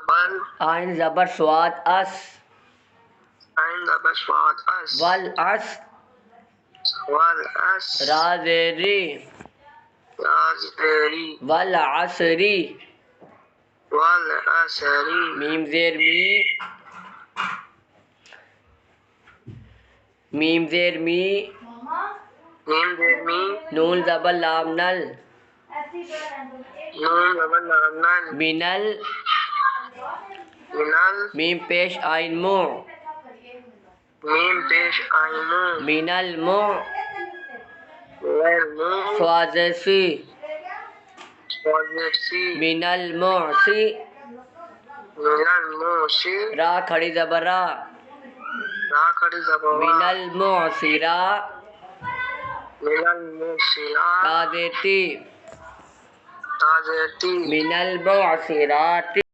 بل عین زبر سواد اس عین زبر سواد اس والعصر والعصر را زیری رازری والعصری والعصری میم زیر می میم زیر می میم زیر می نون زبر لام نل نون زبر لام نل منل منل میم پیش آئین مو میم پیش آئین مو منل مو غیر مو سوازسی سوازسی منل موسی منل موسی را کھڑی زبر را را کھڑی زبر وا منل موسیرا منل موسیرا تا دیتی تازیتی منل موسیراتی